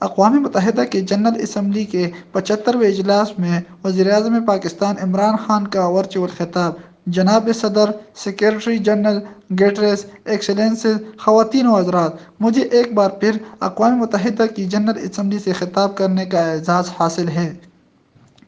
اقوام متحدہ کی جنرل اسمبلی کے 75ویں اجلاس میں وزیر اعظم پاکستان عمران خان کا ورچوئل خطاب۔ جناب صدر، سیکریٹری جنرل گیٹریس، ایکسیلنسز، خواتین و حضرات، مجھے ایک بار پھر اقوام متحدہ کی جنرل اسمبلی سے خطاب کرنے کا اعزاز حاصل ہے۔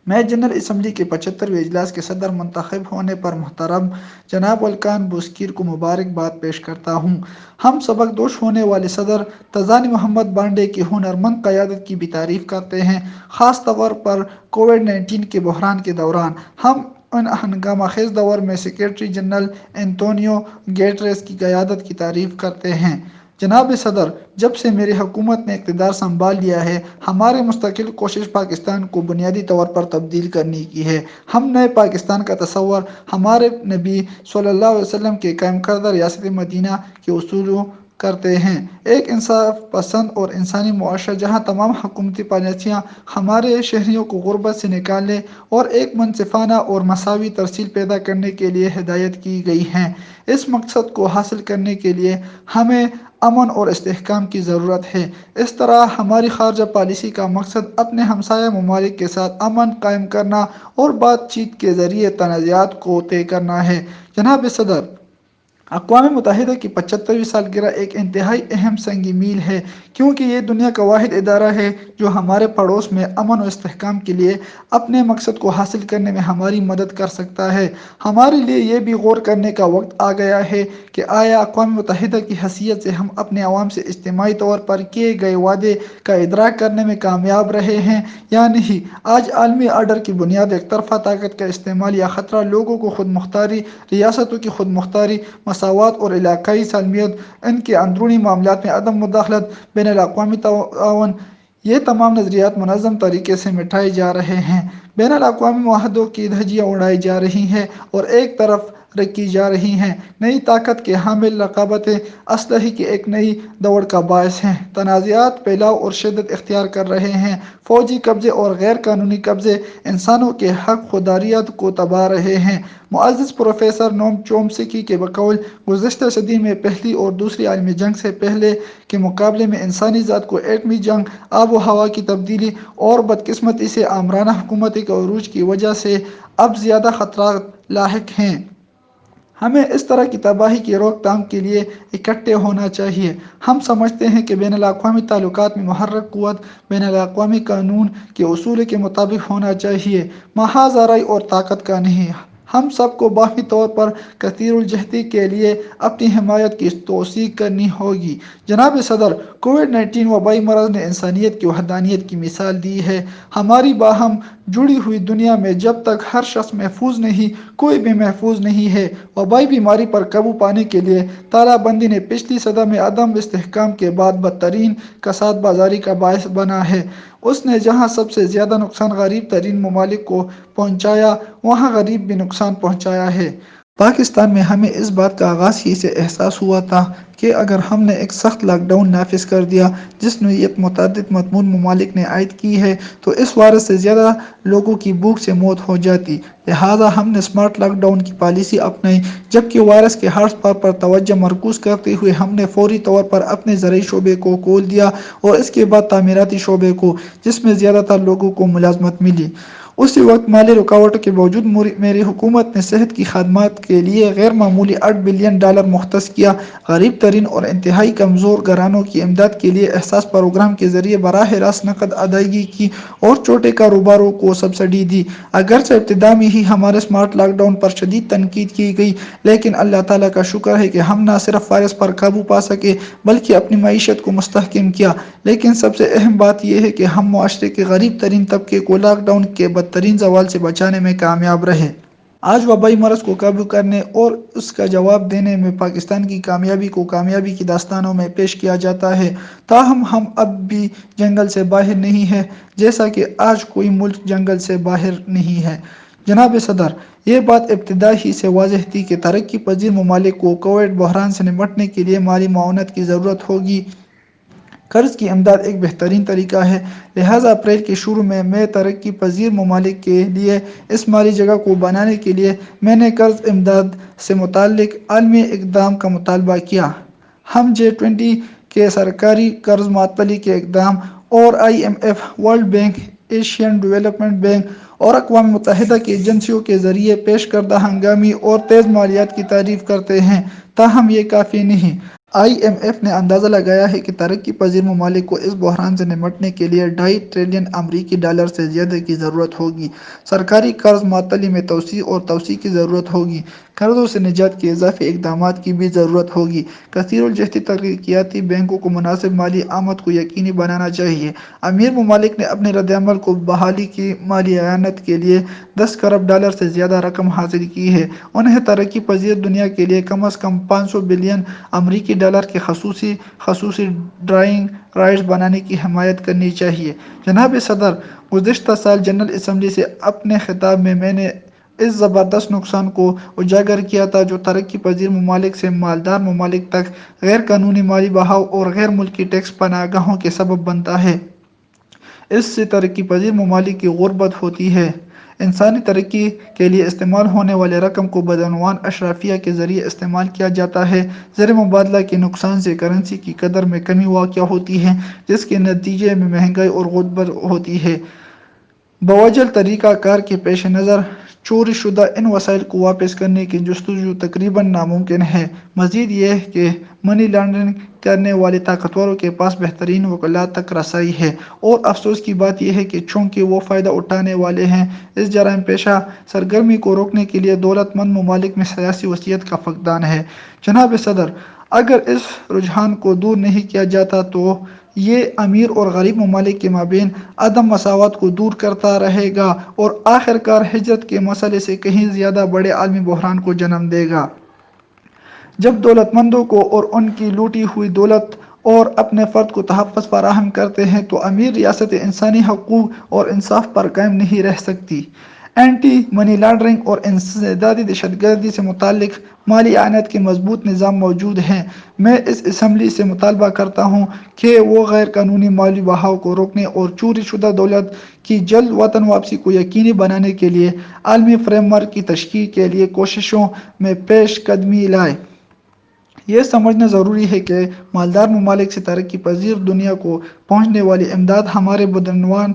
میں جنرل اسمبلی کے 75ویں اجلاس کے صدر منتخب ہونے پر محترم جناب ولکان بوسکیر کو مبارکباد پیش کرتا ہوں۔ ہم سبکدوش ہونے والے صدر تنزانی محمد بانڈے کی ہنرمند قیادت کی بھی تعریف کرتے ہیں، خاص طور پر کووڈ-19 کے بحران کے دوران۔ ہم ان ہنگامہ خیز دور میں سیکریٹری جنرل انتونیو گیٹریس کی قیادت کی تعریف کرتے ہیں۔ جناب صدر، جب سے میری حکومت نے اقتدار سنبھال لیا ہے، ہماری مستقل کوشش پاکستان کو بنیادی طور پر تبدیل کرنے کی ہے۔ ہم نئے پاکستان کا تصور ہمارے نبی صلی اللہ علیہ وسلم کے قائم کردہ ریاست مدینہ کے اصولوں کرتے ہیں، ایک انصاف پسند اور انسانی معاشرہ جہاں تمام حکومتی پالیسیاں ہمارے شہریوں کو غربت سے نکالنے اور ایک منصفانہ اور مساوی ترسیل پیدا کرنے کے لیے ہدایت کی گئی ہیں۔ اس مقصد کو حاصل کرنے کے لیے ہمیں امن اور استحکام کی ضرورت ہے۔ اس طرح ہماری خارجہ پالیسی کا مقصد اپنے ہمسایہ ممالک کے ساتھ امن قائم کرنا اور بات چیت کے ذریعے تنازعات کو طے کرنا ہے۔ جناب صدر، اقوام متحدہ کی 75ویں سالگرہ ایک انتہائی اہم سنگی میل ہے، کیونکہ یہ دنیا کا واحد ادارہ ہے جو ہمارے پڑوس میں امن و استحکام کے لیے اپنے مقصد کو حاصل کرنے میں ہماری مدد کر سکتا ہے۔ ہمارے لیے یہ بھی غور کرنے کا وقت آ گیا ہے کہ آیا اقوام متحدہ کی حیثیت سے ہم اپنے عوام سے اجتماعی طور پر کیے گئے وعدے کا ادراک کرنے میں کامیاب رہے ہیں یا نہیں؟ آج عالمی آرڈر کی بنیاد ایک طرفہ طاقت کا استعمال یا خطرہ، لوگوں کو خود مختاری، ریاستوں کی خود مختاری، مساوات اور علاقائی سالمیت، ان کے اندرونی معاملات میں عدم مداخلت، بین الاقوامی تعاون، یہ تمام نظریات منظم طریقے سے مٹائے جا رہے ہیں، بین الاقوامی معاہدوں کی دھجیاں اڑائی جا رہی ہیں اور ایک طرف رکھی جا رہی ہیں۔ نئی طاقت کے حامل رقابتیں اسلحے کی ایک نئی دوڑ کا باعث ہیں، تنازعات پھیلاؤ اور شدت اختیار کر رہے ہیں، فوجی قبضے اور غیر قانونی قبضے انسانوں کے حق خوداریت کو دبا رہے ہیں۔ معزز پروفیسر نوم چومسکی کے بقول گزشتہ صدی میں پہلی اور دوسری عالمی جنگ سے پہلے کے مقابلے میں انسانی ذات کو ایٹمی جنگ، آب و ہوا کی تبدیلی اور بدقسمتی سے آمرانہ حکومتی کے عروج کی وجہ سے اب زیادہ خطرات لاحق ہیں۔ ہمیں اس طرح کی تباہی کی روک تھام کے لیے اکٹھے ہونا چاہیے۔ ہم سمجھتے ہیں کہ بین الاقوامی تعلقات میں محرک قوت بین الاقوامی قانون کے اصولوں کے مطابق ہونا چاہیے، محض آرائی اور طاقت کا نہیں۔ ہم سب کو باہمی طور پر کثیر الجہتی کے لیے اپنی حمایت کی توثیق کرنی ہوگی۔ جناب صدر، کووڈ-19 وبائی مرض نے انسانیت کی وحدانیت کی مثال دی ہے۔ ہماری باہم جڑی ہوئی دنیا میں جب تک ہر شخص محفوظ نہیں، کوئی بھی محفوظ نہیں ہے۔ وبائی بیماری پر قابو پانے کے لیے تالہ بندی نے پچھلی صدی میں عدم استحکام کے بعد بدترین کساد بازاری کا باعث بنا ہے۔ اس نے جہاں سب سے زیادہ نقصان غریب ترین ممالک کو پہنچایا، وہاں غریب بھی نقصان پہنچایا ہے۔ پاکستان میں ہمیں اس بات کا آغاز ہی سے احساس ہوا تھا کہ اگر ہم نے ایک سخت لاک ڈاؤن نافذ کر دیا، جس نوعیت متعدد مضمون ممالک نے عائد کی ہے، تو اس وائرس سے زیادہ لوگوں کی بھوک سے موت ہو جاتی۔ لہٰذا ہم نے اسمارٹ لاک ڈاؤن کی پالیسی اپنائی، جبکہ وائرس کے ہاٹ اسپاٹ پر توجہ مرکوز کرتے ہوئے ہم نے فوری طور پر اپنے زرعی شعبے کو کھول دیا اور اس کے بعد تعمیراتی شعبے کو، جس میں زیادہ تر لوگوں کو ملازمت ملی۔ اسی وقت مالی رکاوٹوں کے باوجود میری حکومت نے صحت کی خدمات کے لیے غیر معمولی $8 بلین مختص کیا، غریب ترین اور انتہائی کمزور گھرانوں کی امداد کے لیے احساس پروگرام کے ذریعے براہ راست نقد ادائیگی کی اور چھوٹے کاروباروں کو سبسڈی دی۔ اگرچہ ابتدا میں ہی ہمارے اسمارٹ لاک ڈاؤن پر شدید تنقید کی گئی، لیکن اللہ تعالیٰ کا شکر ہے کہ ہم نہ صرف وائرس پر قابو پا سکے بلکہ اپنی معیشت کو مستحکم کیا۔ لیکن سب سے اہم بات یہ ہے کہ ہم معاشرے کے غریب ترین طبقے کو لاک ڈاؤن کے بدترین زوال سے بچانے میں کامیاب رہے۔ آج وبائی مرض کو قابو کرنے اور اس کا جواب دینے میں پاکستان کی کامیابی کو کامیابی کی داستانوں میں پیش کیا جاتا ہے، تاہم ہم اب بھی جنگل سے باہر نہیں ہیں، جیسا کہ آج کوئی ملک جنگل سے باہر نہیں ہے۔ جناب صدر، یہ بات ابتدا ہی سے واضح تھی کہ ترقی پذیر ممالک کو کووڈ بحران سے نمٹنے کے لیے مالی معاونت کی ضرورت ہوگی۔ قرض کی امداد ایک بہترین طریقہ ہے، لہٰذا اپریل کے شروع میں ترقی پذیر ممالک کے لیے اس مالی جگہ کو بنانے کے لیے میں نے قرض امداد سے متعلق عالمی اقدام کا مطالبہ کیا۔ ہم G20 کے سرکاری قرض معطلی کے اقدام اور IMF، world bank, Asian development bank اور اقوام متحدہ کی ایجنسیوں کے ذریعے پیش کردہ ہنگامی اور تیز مالیات کی تعریف کرتے ہیں، تاہم یہ کافی نہیں۔ IMF نے اندازہ لگایا ہے کہ ترقی پذیر ممالک کو اس بحران سے نمٹنے کے لیے $2.5 ٹریلین سے زیادہ کی ضرورت ہوگی۔ سرکاری قرض معطلی میں توسیع اور توسیع کی ضرورت ہوگی۔ قرضوں سے نجات کے اضافی اقدامات کی بھی ضرورت ہوگی۔ کثیر الجہتی ترقیاتی بینکوں کو مناسب مالی آمد کو یقینی بنانا چاہیے۔ امیر ممالک نے اپنے ردعمل کو بحالی کی مالی اعانت کے لیے $10 کروڑ سے زیادہ رقم حاصل کی ہے۔ انہیں ترقی پذیر دنیا کے لیے کم از کم $500 بلین کے خصوصی ڈرائنگ رائٹس بنانے کی حمایت کرنی چاہیے۔ جناب صدر، گزشتہ سال جنرل اسمبلی سے اپنے خطاب میں نے اس زبردست نقصان کو اجاگر کیا تھا جو ترقی پذیر ممالک سے مالدار ممالک تک غیر قانونی مالی بہاؤ اور غیر ملکی ٹیکس پناہگاہوں کے سبب بنتا ہے۔ اس سے ترقی پذیر ممالک کی غربت ہوتی ہے۔ انسانی ترقی کے لیے استعمال ہونے والے رقم کو بدعنوان اشرافیہ کے ذریعے استعمال کیا جاتا ہے۔ زر مبادلہ کے نقصان سے کرنسی کی قدر میں کمی واقع ہوتی ہے، جس کے نتیجے میں مہنگائی اور غربت ہوتی ہے۔ بوجھل طریقہ کار کے پیش نظر چوری شدہ ان وسائل کو واپس کرنے کی جستجو تقریباً ناممکن ہے۔ مزید یہ کہ منی لانڈرنگ کرنے والے طاقتوروں کے پاس بہترین وکلاء تک رسائی ہے، اور افسوس کی بات یہ ہے کہ چونکہ وہ فائدہ اٹھانے والے ہیں، اس جرائم پیشہ سرگرمی کو روکنے کے لیے دولت مند ممالک میں سیاسی وسعت کا فقدان ہے۔ جناب صدر، اگر اس رجحان کو دور نہیں کیا جاتا تو یہ امیر اور غریب ممالک کے مابین عدم مساوات کو دور کرتا رہے گا اور آخر کار ہجرت کے مسئلے سے کہیں زیادہ بڑے عالمی بحران کو جنم دے گا۔ جب دولت مندوں کو اور ان کی لوٹی ہوئی دولت اور اپنے فرد کو تحفظ فراہم کرتے ہیں تو امیر ریاستیں انسانی حقوق اور انصاف پر قائم نہیں رہ سکتی۔ اینٹی منی لانڈرنگ اور انسدادی دہشت گردی سے متعلق مالی اعانت کے مضبوط نظام موجود ہیں۔ میں اس اسمبلی سے مطالبہ کرتا ہوں کہ وہ غیر قانونی مالی بہاؤ کو روکنے اور چوری شدہ دولت کی جلد وطن واپسی کو یقینی بنانے کے لیے عالمی فریم ورک کی تشکیل کے لیے کوششوں میں پیش قدمی لائیں۔ یہ سمجھنا ضروری ہے کہ مالدار ممالک سے ترقی پذیر دنیا کو پہنچنے والی امداد ہمارے بدعنوان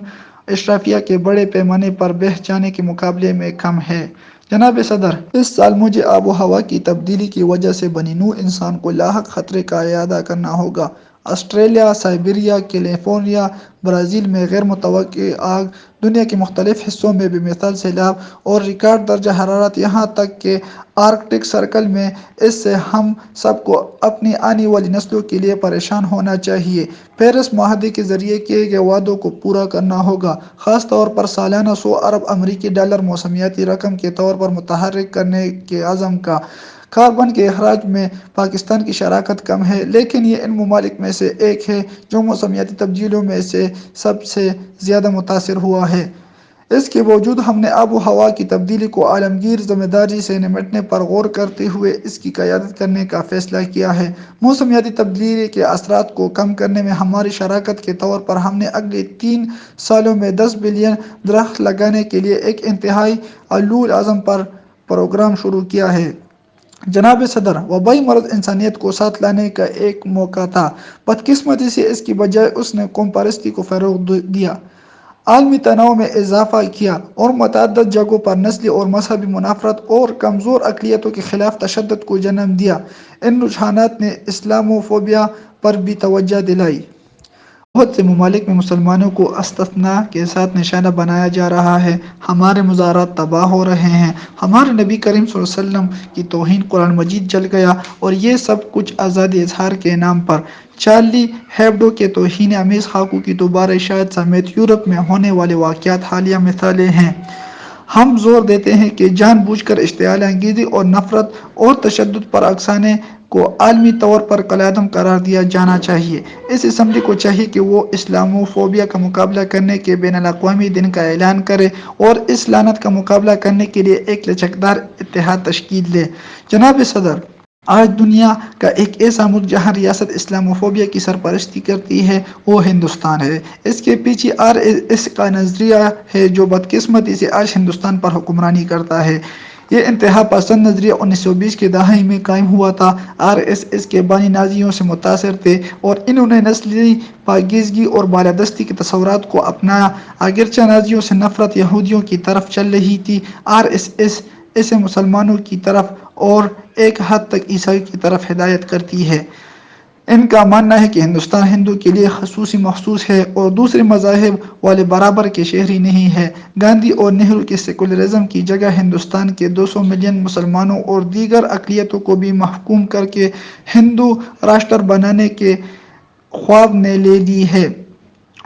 اشرافیہ کے بڑے پیمانے پر بہہ جانے کے مقابلے میں کم ہے۔ جناب صدر، اس سال مجھے آب و ہوا کی تبدیلی کی وجہ سے بنی نوع انسان کو لاحق خطرے کا اعادہ کرنا ہوگا۔ آسٹریلیا، سائبیریا، کیلیفورنیا، برازیل میں غیر متوقع آگ، دنیا کے مختلف حصوں میں بے مثال سیلاب اور ریکارڈ درجہ حرارت، یہاں تک کہ آرکٹک سرکل میں۔ اس سے ہم سب کو اپنی آنے والی نسلوں کے لیے پریشان ہونا چاہیے۔ پیرس معاہدے کے ذریعے کیے گئے وعدوں کو پورا کرنا ہوگا، خاص طور پر سالانہ $100 ارب موسمیاتی رقم کے طور پر متحرک کرنے کے عزم کا۔ کاربن کے اخراج میں پاکستان کی شراکت کم ہے، لیکن یہ ان ممالک میں سے ایک ہے جو موسمیاتی تبدیلیوں میں سے سب سے زیادہ متاثر ہوا ہے۔ اس کے باوجود ہم نے آب و ہوا کی تبدیلی کو عالمگیر ذمہ داری سے نمٹنے پر غور کرتے ہوئے اس کی قیادت کرنے کا فیصلہ کیا ہے۔ موسمیاتی تبدیلی کے اثرات کو کم کرنے میں ہماری شراکت کے طور پر ہم نے اگلے 3 سالوں میں 10 بلین درخت لگانے کے لیے ایک انتہائی علول عزم پر پروگرام شروع کیا ہے۔ جناب صدر، وبائی مرض انسانیت کو ساتھ لانے کا ایک موقع تھا۔ بدقسمتی سے اس کی بجائے اس نے قوم پرستی کو فروغ دیا، عالمی تناؤ میں اضافہ کیا اور متعدد جگہوں پر نسلی اور مذہبی منافرت اور کمزور اقلیتوں کے خلاف تشدد کو جنم دیا۔ ان رجحانات نے اسلامو فوبیا پر بھی توجہ دلائی۔ بہت سے ممالک میں مسلمانوں کو استثناء کے ساتھ نشانہ بنایا جا رہا ہے۔ ہمارے مزارات تباہ ہو رہے ہیں۔ ہمارے نبی کریم صلی اللہ علیہ وسلم کی توہین قرآن مجید جل گیا، اور یہ سب کچھ آزادی اظہار کے نام پر۔ چارلی ہیبڈو کے توہین آمیز خاکوں کی دوبارہ اشاعت سمیت یورپ میں ہونے والے واقعات حالیہ مثالیں ہیں۔ ہم زور دیتے ہیں کہ جان بوجھ کر اشتعال انگیزی اور نفرت اور تشدد پر اکسانے کو عالمی طور پر کالعدم قرار دیا جانا چاہیے۔ اس اسمبلی کو چاہیے کہ وہ اسلامو فوبیا کا مقابلہ کرنے کے بین الاقوامی دن کا اعلان کرے اور اس لعنت کا مقابلہ کرنے کے لیے ایک لچکدار اتحاد تشکیل دے۔ جناب صدر، آج دنیا کا ایک ایسا ملک جہاں ریاست اسلامو فوبیا کی سرپرستی کرتی ہے وہ ہندوستان ہے۔ اس کے پیچھے RSS کا نظریہ ہے جو بدقسمتی سے آج ہندوستان پر حکمرانی کرتا ہے۔ یہ انتہا پسند نظریہ 1920 کے دہائی میں قائم ہوا تھا۔ RSS کے بانی نازیوں سے متاثر تھے اور انہوں نے نسلی پاکیزگی اور بالادستی کے تصورات کو اپنایا۔ اگرچہ نازیوں سے نفرت یہودیوں کی طرف چل رہی تھی، RSS اسے مسلمانوں کی طرف اور ایک حد تک عیسائیوں کی طرف ہدایت کرتی ہے۔ ان کا ماننا ہے کہ ہندوستان ہندو کے لیے خصوصی مخصوص ہے اور دوسرے مذاہب والے برابر کے شہری نہیں ہے۔ گاندھی اور نہرو کے سیکولرزم کی جگہ ہندوستان کے 200 ملین مسلمانوں اور دیگر اقلیتوں کو بھی محکوم کر کے ہندو راشٹر بنانے کے خواب نے لے لی ہے۔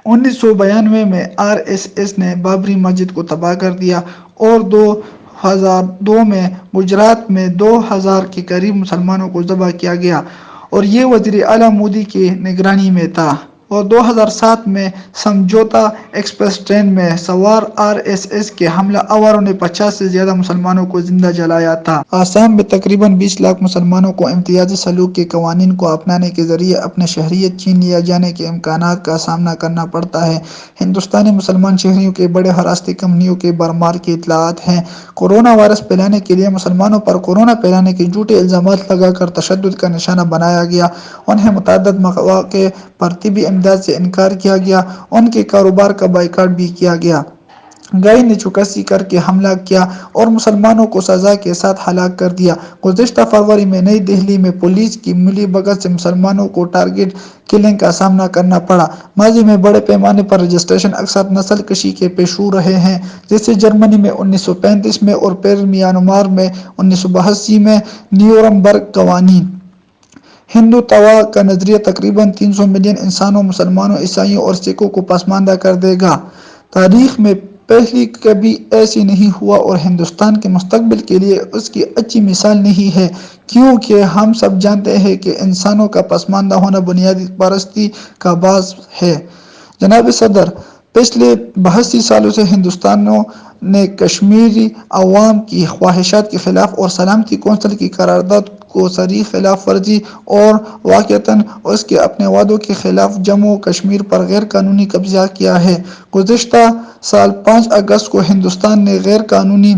1992 میں RSS نے بابری مسجد کو تباہ کر دیا اور 2002 میں گجرات میں 2000 کے قریب مسلمانوں کو ذبح کیا گیا اور یہ وزیر اعلیٰ مودی کی نگرانی میں تھا، اور 2007 میں سمجھوتا ایکسپریس ٹرین میں سوار RSS کے حملہ آوروں نے 50 سے زیادہ مسلمانوں کو زندہ جلایا تھا۔ آسام میں تقریباً 20 لاکھ مسلمانوں کو امتیازی سلوک کے قوانین کو اپنانے کے ذریعے اپنی شہریت چھین لیا جانے کے امکانات کا سامنا کرنا پڑتا ہے۔ ہندوستانی مسلمان شہریوں کے بڑے ہراستی کمپنیوں کے بھرمار کی اطلاعات ہیں۔ کورونا وائرس پھیلانے کے لیے مسلمانوں پر کورونا پھیلانے کے جھوٹے الزامات لگا کر تشدد کا نشانہ بنایا گیا، انہیں متعدد مواقع پر طبی امداد سے انکار کیا گیا، ان کے کاروبار کا بائیکاٹ بھی کیا گیا، گائے نے چوکسی کر کے حملہ کیا اور مسلمانوں کو سزا کے ساتھ ہلاک کر دیا۔ گزشتہ فروری میں نئی دہلی میں پولیس کی ملی بھگت سے مسلمانوں کو ٹارگٹ کلنگ کا سامنا کرنا پڑا۔ ماضی میں بڑے پیمانے پر رجسٹریشن اکثر نسل کشی کے پیش رو رہے ہیں، جیسے جرمنی میں 1935 میں اور پھر میانمار میں 1982 میں نیورمبرگ قوانین۔ ہندوتوا کا نظریہ تقریباً 300 ملین انسانوں، مسلمانوں، عیسائیوں اور سکھوں کو پسماندہ کر دے گا۔ تاریخ میں پہلے کبھی ایسے نہیں ہوا اور ہندوستان کے مستقبل کے لیے اس کی اچھی مثال نہیں ہے، کیونکہ ہم سب جانتے ہیں کہ انسانوں کا پسماندہ ہونا بنیادی پرستی کا باعث ہے۔ جناب صدر، پچھلے 82 سالوں سے ہندوستانیوں نے کشمیری عوام کی خواہشات کے خلاف اور سلامتی کونسل کی قرارداد کو صریح خلاف ورزی اور واقعتاً اس کے اپنے وعدوں کے خلاف جموں و کشمیر پر غیر قانونی قبضہ کیا ہے۔ گزشتہ سال 5 اگست کو ہندوستان نے غیر قانونی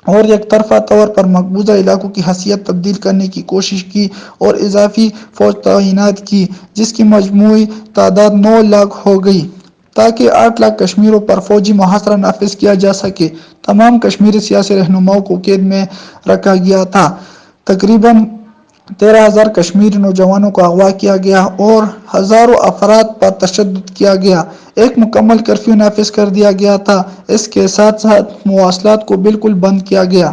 اور یک طرفہ طور پر مقبوضہ علاقوں کی حیثیت تبدیل کرنے کی کوشش کی اور اضافی فوج تعینات کی، جس کی مجموعی تعداد 9 لاکھ ہو گئی، تاکہ 8 لاکھ کشمیریوں پر فوجی محاصرہ نافذ کیا جا سکے۔ تمام کشمیری سیاسی رہنماؤں کو قید میں رکھا گیا تھا۔ تقریباً 13,000 کشمیری نوجوانوں کو اغوا کیا گیا اور ہزاروں افراد پر تشدد کیا گیا۔ ایک مکمل کرفیو نافذ کر دیا گیا تھا۔ اس کے ساتھ ساتھ مواصلات کو بالکل بند کیا گیا۔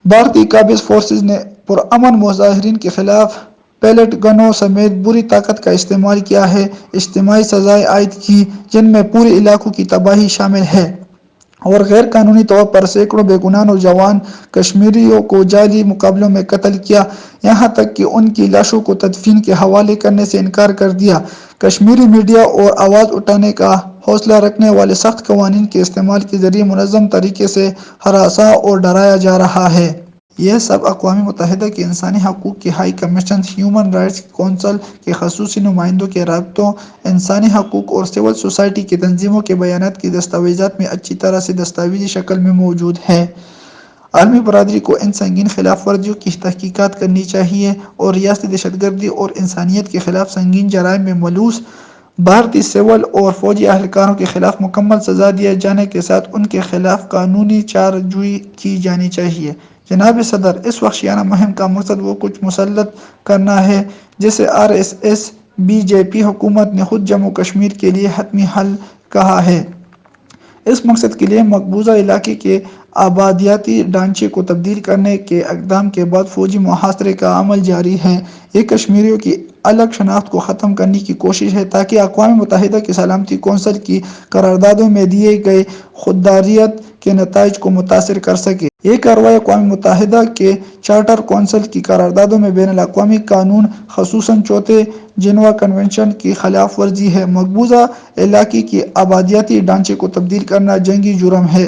بھارتی قابض فورسز نے پرامن مظاہرین کے خلاف پیلٹ گنوں سمیت بری طاقت کا استعمال کیا ہے، اجتماعی سزائیں عائد کی، جن میں پورے علاقوں کی تباہی شامل ہے، اور غیر قانونی طور پر سینکڑوں بے گناہ نوجوان کشمیریوں کو جعلی مقابلوں میں قتل کیا، یہاں تک کہ ان کی لاشوں کو تدفین کے حوالے کرنے سے انکار کر دیا۔ کشمیری میڈیا اور آواز اٹھانے کا حوصلہ رکھنے والے سخت قوانین کے استعمال کے ذریعے منظم طریقے سے ہراساں اور ڈرایا جا رہا ہے۔ یہ سب اقوام متحدہ کے انسانی حقوق کے high commission, human rights council کے خصوصی نمائندوں کے رابطوں، انسانی حقوق اور سول سوسائٹی کی تنظیموں کے بیانات کی دستاویزات میں اچھی طرح سے دستاویزی شکل میں موجود ہے۔ عالمی برادری کو ان سنگین خلاف ورزیوں کی تحقیقات کرنی چاہیے اور ریاستی دہشت گردی اور انسانیت کے خلاف سنگین جرائم میں ملوث بھارتی سول اور فوجی اہلکاروں کے خلاف مکمل سزا دیے جانے کے ساتھ ان کے خلاف قانونی چارجوئی کی جانی چاہیے۔ جناب صدر، اس وحشیانہ مہم کا مقصد وہ کچھ مسلط کرنا ہے جسے RSS بی جے پی حکومت نے خود جموں کشمیر کے لیے حتمی حل کہا ہے۔ اس مقصد کے لیے مقبوضہ علاقے کے آبادیاتی ڈھانچے کو تبدیل کرنے کے اقدام کے بعد فوجی محاصرے کا عمل جاری ہے۔ یہ کشمیریوں کی الگ شناخت کو ختم کرنے کی کوشش ہے تاکہ اقوام متحدہ کی سلامتی کونسل کی قراردادوں میں دیے گئے خودداریت کے نتائج کو متاثر کر سکے۔ یہ کارروائی اقوام متحدہ کے چارٹر کونسل کی قراردادوں میں بین الاقوامی قانون، خصوصاً چوتھے جنیوا کنونشن کی خلاف ورزی ہے۔ مقبوضہ علاقے کے آبادیاتی ڈھانچے کو تبدیل کرنا جنگی جرم ہے۔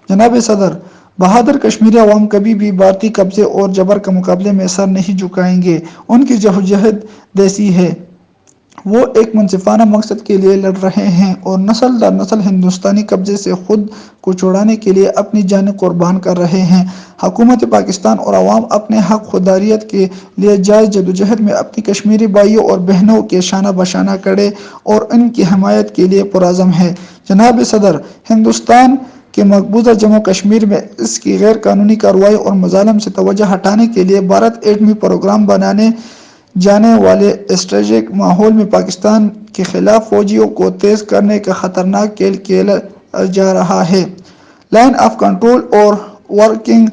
جناب صدر، بہادر کشمیری عوام کبھی بھی بھارتی قبضے اور جبر کے مقابلے میں سر نہیں جھکائیں گے۔ ان کی جدوجہد دیسی ہے، وہ ایک منصفانہ مقصد کے لیے لڑ رہے ہیں اور نسل در نسل ہندوستانی قبضے سے خود کو چھڑانے کے لیے اپنی جانیں قربان کر رہے ہیں۔ حکومت پاکستان اور عوام اپنے حق خودارضیت کے لیے جائز جدوجہد میں اپنی کشمیری بھائیوں اور بہنوں کے شانہ بشانہ کھڑے اور ان کی حمایت کے لیے پرعزم ہے۔ جناب صدر، ہندوستان کے مقبوضہ جموں کشمیر میں اس کی غیر قانونی کارروائی اور مظالم سے توجہ ہٹانے کے لیے بھارت ایٹمی پروگرام بنانے جانے والے اسٹریٹجک ماحول میں پاکستان کے خلاف فوجیوں کو تیز کرنے کا خطرناک کھیل کھیلا جا رہا ہے۔ لائن آف کنٹرول اور ورکنگ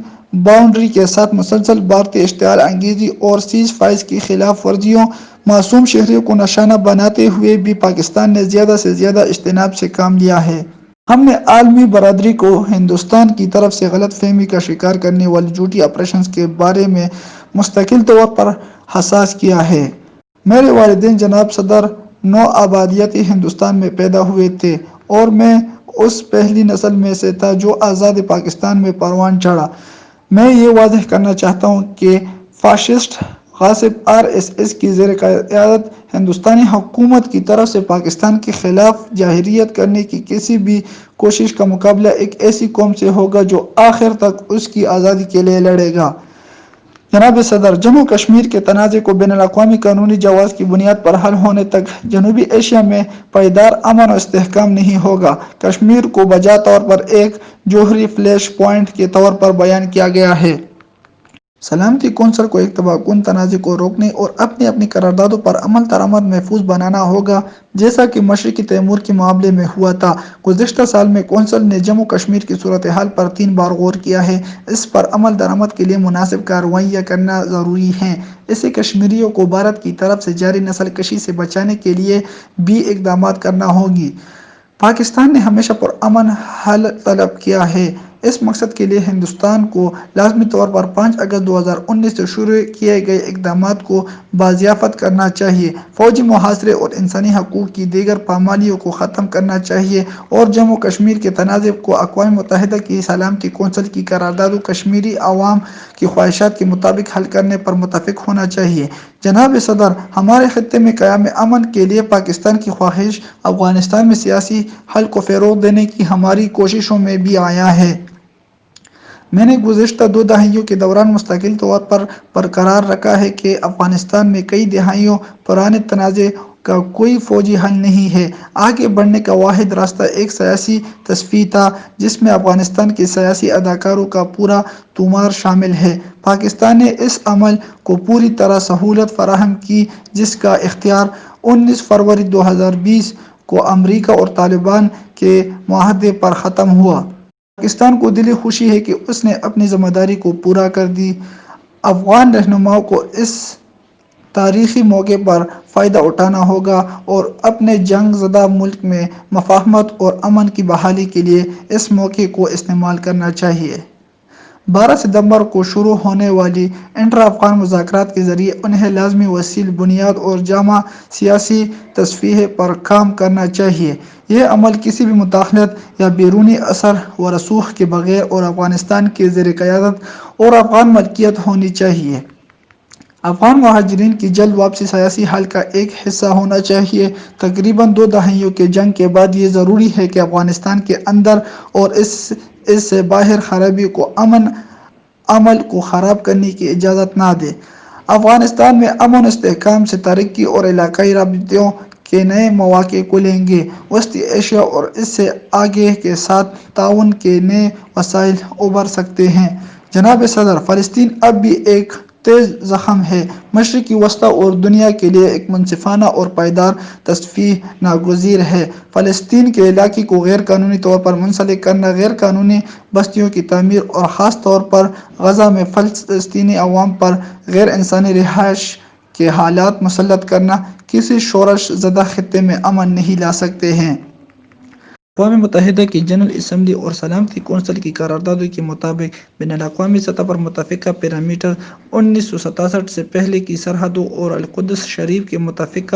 باؤنڈری کے ساتھ مسلسل بھارتی اشتعال انگیزی اور سیز فائر کی خلاف ورزیوں معصوم شہریوں کو نشانہ بناتے ہوئے بھی پاکستان نے زیادہ سے زیادہ اجتناب سے کام لیا ہے۔ ہم نے عالمی برادری کو ہندوستان کی طرف سے غلط فہمی کا شکار کرنے والے جھوٹی آپریشنز کے بارے میں مستقل طور پر حساس کیا ہے۔ میرے والدین جناب صدر نوآبادیاتی ہندوستان میں پیدا ہوئے تھے اور میں اس پہلی نسل میں سے تھا جو آزاد پاکستان میں پروان چڑھا۔ میں یہ واضح کرنا چاہتا ہوں کہ فاشسٹ غاصب RSS کی زیر قیادت ہندوستانی حکومت کی طرف سے پاکستان کے خلاف جارحیت کرنے کی کسی بھی کوشش کا مقابلہ ایک ایسی قوم سے ہوگا جو آخر تک اس کی آزادی کے لیے لڑے گا۔ جناب صدر، جموں کشمیر کے تنازع کو بین الاقوامی قانونی جواز کی بنیاد پر حل ہونے تک جنوبی ایشیا میں پائیدار امن و استحکام نہیں ہوگا۔ کشمیر کو بجا طور پر ایک جوہری فلیش پوائنٹ کے طور پر بیان کیا گیا ہے۔ سلامتی کونسل کو ایک تباہ کن تنازع کو روکنے اور اپنی اپنی قراردادوں پر عمل درآمد محفوظ بنانا ہوگا، جیسا کہ مشرقی تیمور کے معاملے میں ہوا تھا۔ گزشتہ سال میں کونسل نے جموں کشمیر کی صورتحال پر 3 بار غور کیا ہے۔ اس پر عمل درآمد کے لیے مناسب کارروائیاں کرنا ضروری ہے۔ اسے کشمیریوں کو بھارت کی طرف سے جاری نسل کشی سے بچانے کے لیے بھی اقدامات کرنا ہوں گے۔ پاکستان نے ہمیشہ پرامن حل طلب کیا ہے۔ اس مقصد کے لیے ہندوستان کو لازمی طور پر 5 اگست 2019 سے شروع کیے گئے اقدامات کو بازیافت کرنا چاہیے، فوجی محاصرے اور انسانی حقوق کی دیگر پامالیوں کو ختم کرنا چاہیے اور جموں کشمیر کے تنازع کو اقوام متحدہ کی سلامتی کونسل کی قراردادوں کشمیری عوام کی خواہشات کے مطابق حل کرنے پر متفق ہونا چاہیے۔ جناب صدر، ہمارے خطے میں قیام امن کے لیے پاکستان کی خواہش افغانستان میں سیاسی حل کو فروغ دینے کی ہماری کوششوں میں بھی عیاں ہے۔ میں نے گزشتہ 2 دہائیوں کے دوران مستقل طور پر برقرار رکھا ہے کہ افغانستان میں کئی دہائیوں پرانے تنازع کا کوئی فوجی حل نہیں ہے۔ آگے بڑھنے کا واحد راستہ ایک سیاسی تصفیہ تھا جس میں افغانستان کے سیاسی اداروں کا پورا طموح شامل ہے۔ پاکستان نے اس عمل کو پوری طرح سہولت فراہم کی جس کا اختیار 19 فروری 2020 کو امریکہ اور طالبان کے معاہدے پر ختم ہوا۔ پاکستان کو دلی خوشی ہے کہ اس نے اپنی ذمہ داری کو پورا کر دی۔ افغان رہنماؤں کو اس تاریخی موقع پر فائدہ اٹھانا ہوگا اور اپنے جنگ زدہ ملک میں مفاہمت اور امن کی بحالی کے لیے اس موقع کو استعمال کرنا چاہیے۔ 12 ستمبر کو شروع ہونے والی انٹر افغان مذاکرات کے ذریعے انہیں لازمی وسیع بنیاد اور جامع سیاسی تصفیے پر کام کرنا چاہیے۔ یہ عمل کسی بھی مداخلت یا بیرونی اثر و رسوخ کے بغیر اور افغانستان کے زیر قیادت اور افغان ملکیت ہونی چاہیے۔ افغان مہاجرین کی جلد واپسی سیاسی حل کا ایک حصہ ہونا چاہیے۔ تقریباً 2 دہائیوں کے جنگ کے بعد یہ ضروری ہے کہ افغانستان کے اندر اور اس سے باہر خرابی کو امن عمل کو خراب کرنے کی اجازت نہ دے۔ افغانستان میں امن و استحکام سے ترقی اور علاقائی رابطوں کے نئے مواقع کھلیں گے۔ وسطی ایشیا اور اس سے آگے کے ساتھ تعاون کے نئے وسائل ابھر سکتے ہیں۔ جناب صدر، فلسطین اب بھی ایک تیز زخم ہے۔ مشرقی وسطی اور دنیا کے لیے ایک منصفانہ اور پائیدار تصفیہ ناگزیر ہے۔ فلسطین کے علاقے کو غیر قانونی طور پر منسلک کرنا، غیر قانونی بستیوں کی تعمیر اور خاص طور پر غزہ میں فلسطینی عوام پر غیر انسانی رہائش کے حالات مسلط کرنا، کسی شورش زدہ خطے میں امن نہیں لا سکتے ہیں۔ اقوام متحدہ کی جنرل اسمبلی اور سلامتی کونسل کی قراردادوں کے مطابق بین الاقوامی سطح پر متفقہ پیرامیٹر 1967 سے پہلے کی سرحدوں اور القدس شریف کے متفق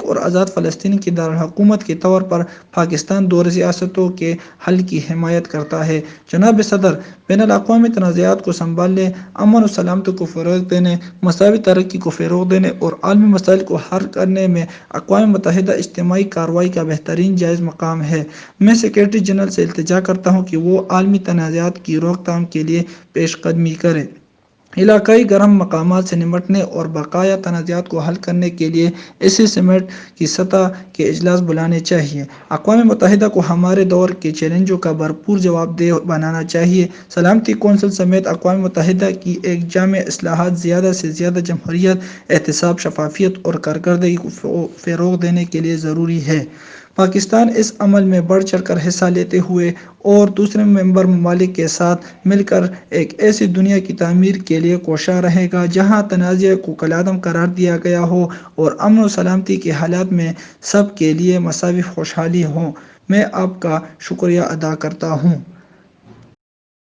اور آزاد فلسطین کی دارالحکومت کے طور پر پاکستان دو ریاستوں کے حل کی حمایت کرتا ہے۔ جناب صدر، بین الاقوامی تنازعات کو سنبھالنے، امن و سلامتی کو فروغ دینے، مساوی ترقی کو فروغ دینے اور عالمی مسائل کو حل کرنے میں اقوام متحدہ اجتماعی کارروائی کا بہترین جائز مقام ہے۔ میں سیکریٹری جنرل سے التجا کرتا ہوں کہ وہ عالمی تنازعات کی روک تھام کے لیے پیش قدمی کرے، علاقائی گرم مقامات سے نمٹنے اور بقایا تنازعات کو حل کرنے کے لیے ایسے سمٹ کی سطح کے اجلاس بلانے چاہیے۔ اقوام متحدہ کو ہمارے دور کے چیلنجوں کا بھرپور جواب دہ بنانا چاہیے۔ سلامتی کونسل سمیت اقوام متحدہ کی ایک جامع اصلاحات زیادہ سے زیادہ جمہوریت، احتساب، شفافیت اور کارکردگی کو فروغ دینے کے لیے ضروری ہے۔ پاکستان اس عمل میں بڑھ چڑھ کر حصہ لیتے ہوئے اور دوسرے ممبر ممالک کے ساتھ مل کر ایک ایسی دنیا کی تعمیر کے لیے کوشاں رہے گا جہاں تنازع کو کالعدم قرار دیا گیا ہو اور امن و سلامتی کے حالات میں سب کے لیے مساوی خوشحالی ہو۔ میں آپ کا شکریہ ادا کرتا ہوں۔